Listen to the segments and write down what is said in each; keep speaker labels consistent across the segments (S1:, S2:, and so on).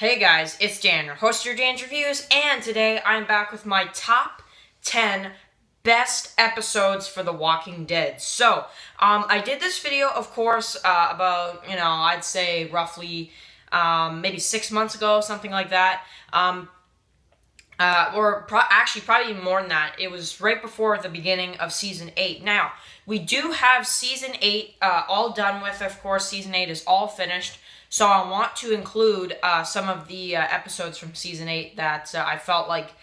S1: Hey guys, it's Dan, your host of your Dan's Reviews, and today I'm back with my top 10 best episodes for The Walking Dead. So, I did this video, of course, about, I'd say roughly, maybe 6 months ago, something like that. Actually, probably even more than that. It was right before the beginning of Season 8. Now, we do have Season 8 all done with, of course. Season 8 is all finished. So I want to include some of the episodes from Season 8 that I felt like,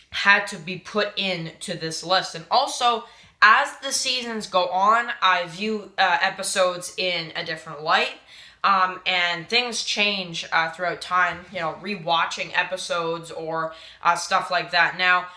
S1: had to be put into this list. And also, as the seasons go on, I view episodes in a different light. And things change throughout time, rewatching episodes or stuff like that. Now,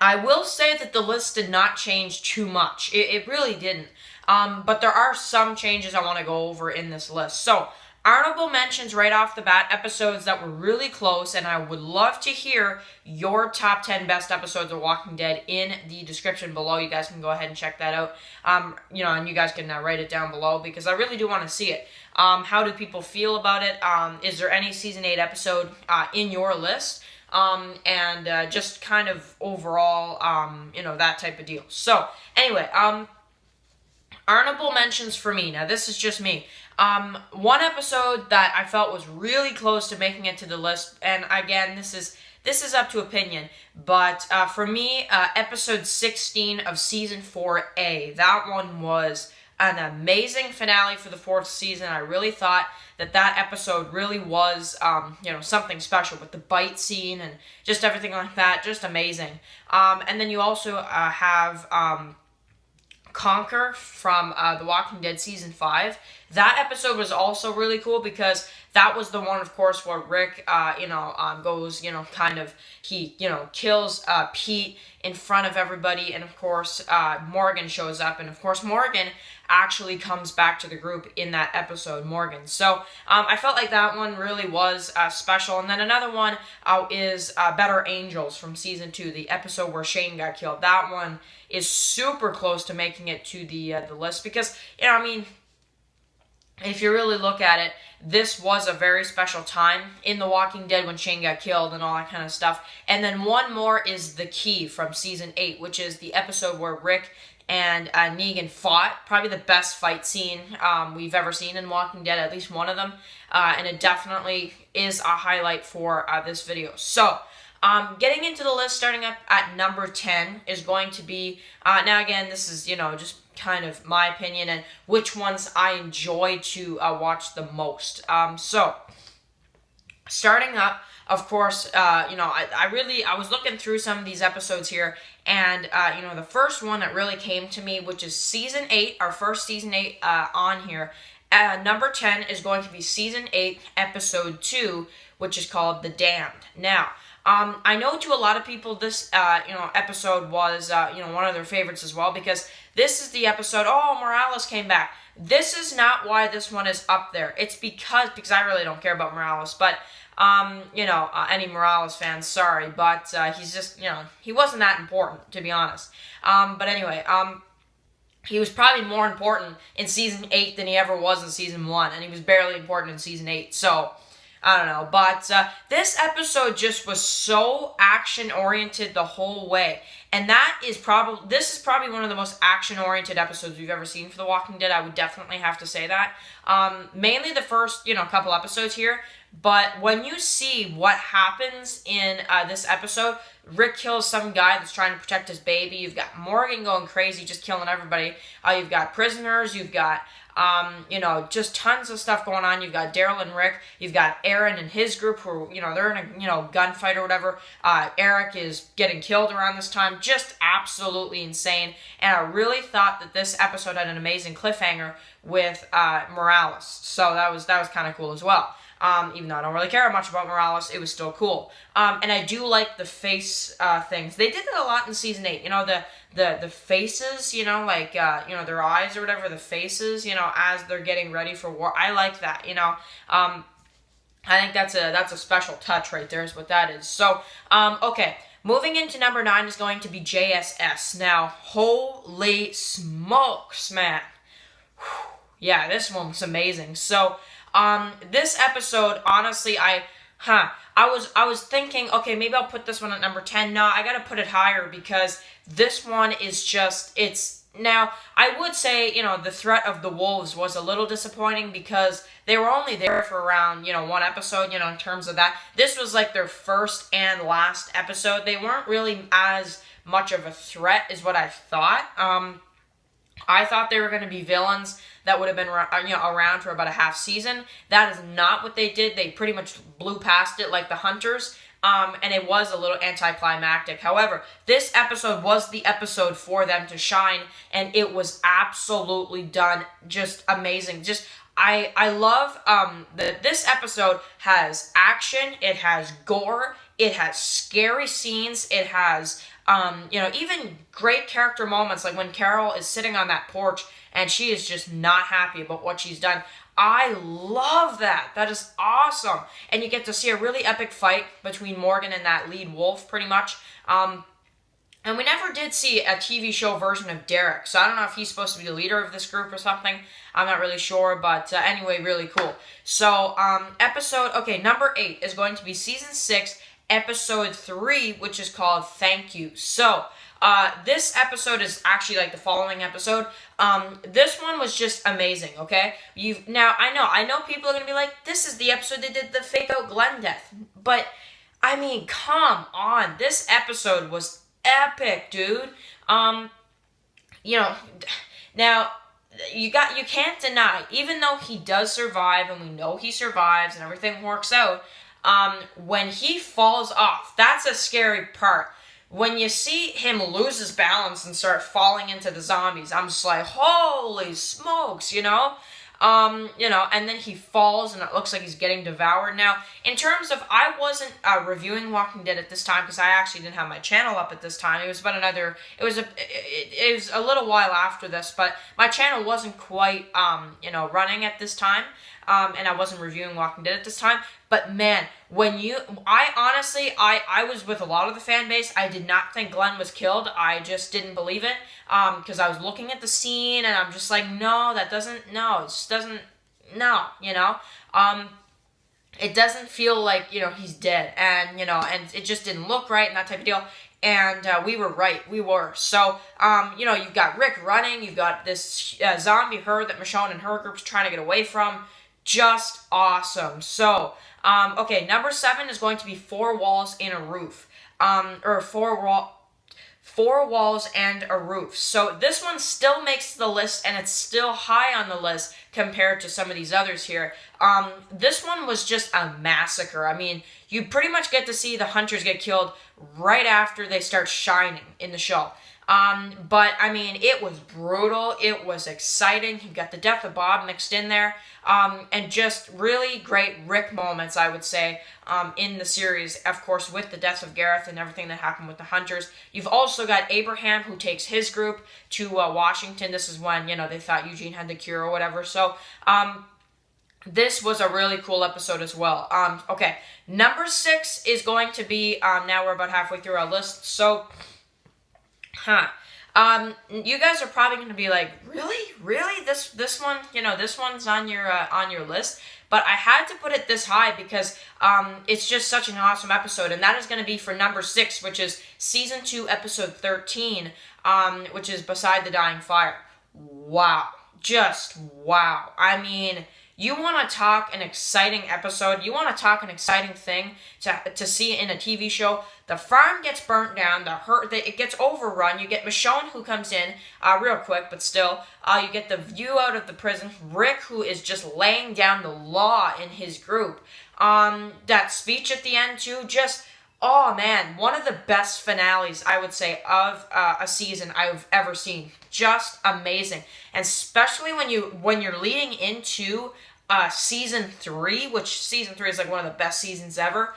S1: I will say that the list did not change too much. It really didn't. But there are some changes I want to go over in this list. So, honorable mentions right off the bat, episodes that were really close, and I would love to hear your top 10 best episodes of Walking Dead in the description below. You guys can go ahead and check that out. And you guys can write it down below because I really do want to see it. How do people feel about it? Is there any Season 8 episode in your list? And just kind of overall, that type of deal. So, anyway, honorable mentions for me. Now, this is just me. One episode that I felt was really close to making it to the list, and again, this is up to opinion, but for me, episode 16 of Season 4A, that one was an amazing finale for the 4th season. I really thought that episode really was, something special with the bite scene and just everything like that, just amazing. And then you also have Conquer from The Walking Dead Season 5. That episode was also really cool because that was the one, of course, where Rick, goes, he, kills Pete in front of everybody, and of course, Morgan shows up, and of course, Morgan actually comes back to the group in that episode, Morgan. So, I felt like that one really was special, and then another one is Better Angels from Season 2, the episode where Shane got killed. That one is super close to making it to the list because, if you really look at it, this was a very special time in The Walking Dead when Shane got killed and all that kind of stuff. And then one more is The Key from Season 8, which is the episode where Rick and Negan fought. Probably the best fight scene we've ever seen in Walking Dead, at least one of them. And it definitely is a highlight for this video. So, getting into the list, starting up at number 10 is going to be, now again, this is, just kind of my opinion and which ones I enjoy to watch the most. So, starting up, of course, I was looking through some of these episodes here, and, the first one that really came to me, which is Season 8, our first Season 8 on here, number 10 is going to be Season 8, Episode 2, which is called The Damned. Now, I know to a lot of people this, episode was, one of their favorites as well, because this is the episode, Morales came back. This is not why this one is up there. It's because I really don't care about Morales, but, any Morales fans, sorry, but, he's just, he wasn't that important, to be honest. But anyway, he was probably more important in Season 8 than he ever was in Season 1, and he was barely important in Season 8, so I don't know, but this episode just was so action-oriented the whole way, and this is probably one of the most action-oriented episodes we've ever seen for The Walking Dead. I would definitely have to say that. Mainly the first, couple episodes here, but when you see what happens in this episode, Rick kills some guy that's trying to protect his baby. You've got Morgan going crazy, just killing everybody. You've got prisoners. You've got just tons of stuff going on. You've got Daryl and Rick. You've got Aaron and his group who, they're in a, gunfight or whatever. Eric is getting killed around this time. Just absolutely insane. And I really thought that this episode had an amazing cliffhanger with Morales. So that was kind of cool as well. Even though I don't really care much about Morales, it was still cool. And I do like the face things. They did that a lot in Season 8. The faces, their eyes or whatever, the faces, as they're getting ready for war. I like that, I think that's a special touch right there is what that is. So, okay. Moving into number 9 is going to be JSS. Now, holy smokes, man. Whew. Yeah, this one was amazing. So, This episode, honestly, I was thinking, okay, maybe I'll put this one at number 10. No, I gotta put it higher because this one is just, now, I would say, the threat of the wolves was a little disappointing because they were only there for around, one episode, in terms of that. This was like their first and last episode. They weren't really as much of a threat is what I thought. I thought they were going to be villains that would have been around for about a half season. That is not what they did. They pretty much blew past it like the Hunters. And it was a little anticlimactic. However, this episode was the episode for them to shine, and it was absolutely done just amazing. I love that this episode has action, it has gore, it has scary scenes, it has even great character moments, like when Carol is sitting on that porch and she is just not happy about what she's done. I love that. That is awesome. And you get to see a really epic fight between Morgan and that lead wolf, pretty much. And we never did see a TV show version of Derek, so I don't know if he's supposed to be the leader of this group or something. I'm not really sure, but anyway, really cool. So, number 8 is going to be Season 6, Episode 3, which is called Thank You. So, this episode is actually like the following episode. This one was just amazing, okay? I know people are going to be like, this is the episode they did the fake out Glenn death. But, I mean, come on. This episode was epic, dude. Now, you can't deny, even though he does survive, and we know he survives, and everything works out, when he falls off, that's a scary part. When you see him lose his balance and start falling into the zombies, I'm just like, holy smokes, and then he falls and it looks like he's getting devoured. Now, in terms of, I wasn't reviewing Walking Dead at this time because I actually didn't have my channel up at this time. It was a little while after this, but my channel wasn't quite, running at this time. And I wasn't reviewing Walking Dead at this time. But man, I was with a lot of the fan base. I did not think Glenn was killed. I just didn't believe it. Because I was looking at the scene and I'm just like, it just doesn't, it doesn't feel like, he's dead. And, and it just didn't look right and that type of deal. And we were right. We were. So, you've got Rick running. You've got this zombie herd that Michonne and her group's trying to get away from. Just awesome. So, number 7 is going to be 4 walls in a roof. Four walls and a roof. So this one still makes the list, and it's still high on the list compared to some of these others here. This one was just a massacre. I mean, you pretty much get to see the hunters get killed right after they start shining in the show. But I mean, it was brutal. It was exciting. You got the death of Bob mixed in there. And just really great Rick moments, I would say, in the series, of course, with the death of Gareth and everything that happened with the hunters. You've also got Abraham, who takes his group to Washington. This is when, they thought Eugene had the cure or whatever. So, this was a really cool episode as well. Number 6 is going to be, now we're about halfway through our list, so, you guys are probably going to be like, really? This one, this one's on your list. But I had to put it this high because it's just such an awesome episode, and that is going to be for number 6, which is Season 2, Episode 13, which is Beside the Dying Fire. Wow. Just wow. I mean, you want to talk an exciting episode, you want to talk an exciting thing to see in a TV show. The farm gets burnt down, it gets overrun. You get Michonne, who comes in real quick, but still. You get the view out of the prison. Rick, who is just laying down the law in his group. That speech at the end, too, just, oh man, one of the best finales, I would say, of a season I've ever seen. Just amazing. And especially when you're leading into Season 3, which Season 3 is like one of the best seasons ever.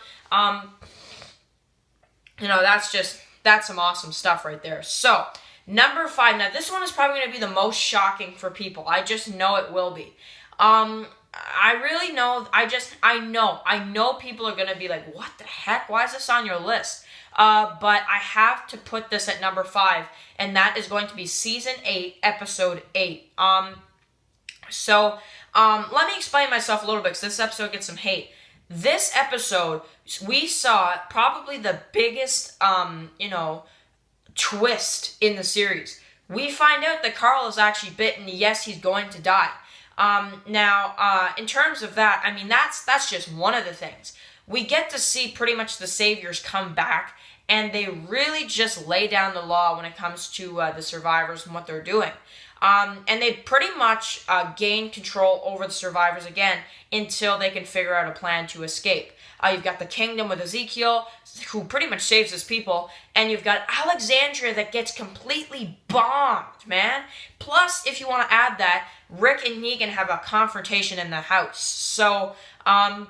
S1: That's some awesome stuff right there. So, number 5. Now, this one is probably going to be the most shocking for people. I just know it will be. I really know, I know people are going to be like, what the heck? Why is this on your list? But I have to put this at number 5, and that is going to be Season 8, Episode 8. Let me explain myself a little bit because this episode gets some hate. This episode, we saw probably the biggest, twist in the series. We find out that Carl is actually bitten. Yes, he's going to die. Now, in terms of that, I mean, that's just one of the things. We get to see pretty much the Saviors come back, and they really just lay down the law when it comes to the survivors and what they're doing. And they pretty much gain control over the survivors again until they can figure out a plan to escape. You've got the kingdom with Ezekiel, who pretty much saves his people, and you've got Alexandria that gets completely bombed, man. Plus, if you want to add that, Rick and Negan have a confrontation in the house. So, I'm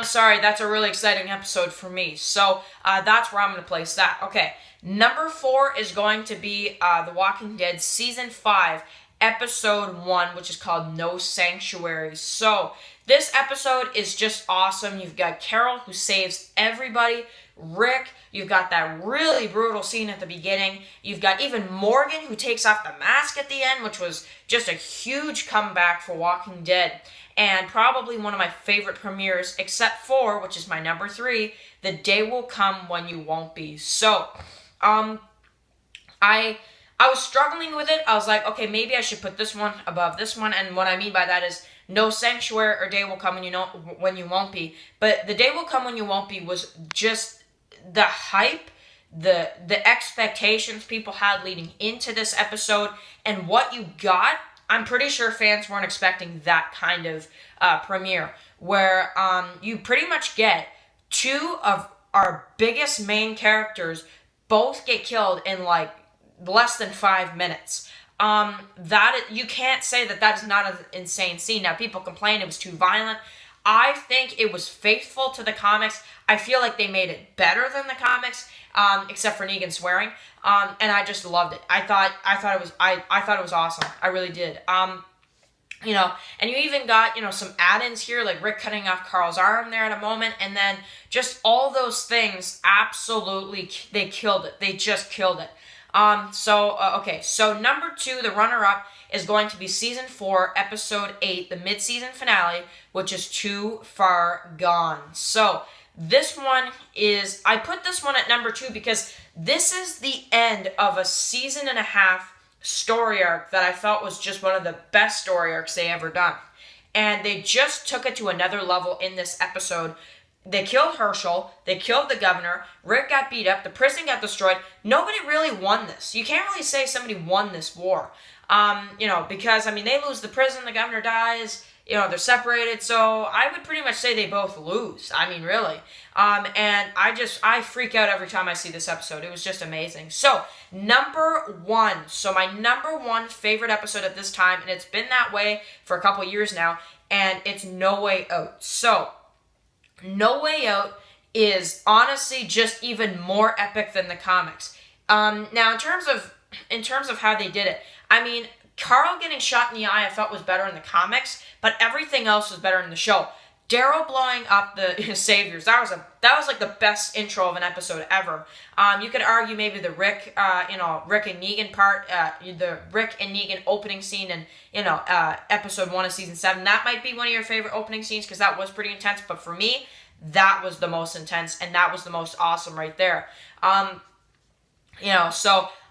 S1: sorry, that's a really exciting episode for me. So, that's where I'm going to place that. Okay, number 4 is going to be The Walking Dead Season 5, Episode 1, which is called No Sanctuary. So, this episode is just awesome. You've got Carol, who saves everybody. Rick, you've got that really brutal scene at the beginning. You've got even Morgan, who takes off the mask at the end, which was just a huge comeback for Walking Dead. And probably one of my favorite premieres, except for, which is my number 3, The Day Will Come When You Won't Be. So, I was struggling with it. I was like, okay, maybe I should put this one above this one. And what I mean by that is No Sanctuary or Day Will Come When You Won't Be. But The Day Will Come When You Won't Be was just the hype, the expectations people had leading into this episode, and what you got. I'm pretty sure fans weren't expecting that kind of premiere, where you pretty much get 2 of our biggest main characters both get killed in like less than 5 minutes. You can't say that is not an insane scene. Now, people complain it was too violent. I think it was faithful to the comics. I feel like they made it better than the comics, except for Negan swearing. And I just loved it. I thought it was awesome. I really did. And you even got, some add-ins here, like Rick cutting off Carl's arm there at a moment, and then just all those things, absolutely, they killed it. They just killed it. So number 2, the runner-up, is going to be Season 4, Episode 8, the mid-season finale, which is Too Far Gone. So, this one is, I put this one at number 2 because this is the end of a season and a half story arc that I felt was just one of the best story arcs they ever done. And they just took it to another level in this episode. They killed Herschel, they killed the governor, Rick got beat up, the prison got destroyed. Nobody really won this. You can't really say somebody won this war. Because, they lose the prison, the governor dies, they're separated, so I would pretty much say they both lose. Really. And I freak out every time I see this episode. It was just amazing. So, number 1. So, my number 1 favorite episode at this time, and it's been that way for a couple years now, and it's No Way Out. So, No Way Out is honestly just even more epic than the comics. Now, in terms of how they did it, Carl getting shot in the eye I felt was better in the comics, but everything else was better in the show. Daryl blowing up the Saviors, that was like the best intro of an episode ever. You could argue maybe the Rick and Negan part, the Rick and Negan opening scene in, episode 1 of season 7. That might be one of your favorite opening scenes because that was pretty intense. But for me, that was the most intense and that was the most awesome right there.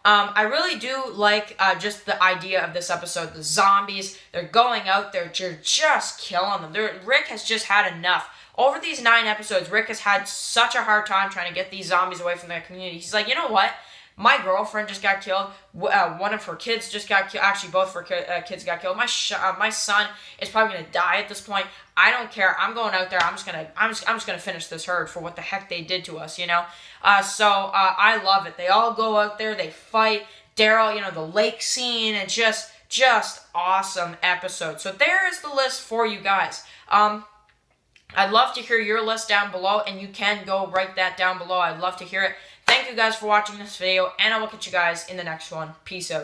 S1: I really do like just the idea of this episode. The zombies, they're going out there, they're just killing them. Rick has just had enough. Over these 9 episodes, Rick has had such a hard time trying to get these zombies away from their community. He's like, you know what? My girlfriend just got killed. One of her kids just got killed. Actually, both of her kids got killed. My son is probably gonna die at this point. I don't care. I'm going out there. I'm just gonna finish this herd for what the heck they did to us. I love it. They all go out there. They fight. Daryl, the lake scene, and just awesome episode. So there is the list for you guys. I'd love to hear your list down below, and you can go write that down below. I'd love to hear it. Thank you guys for watching this video, and I will catch you guys in the next one. Peace out.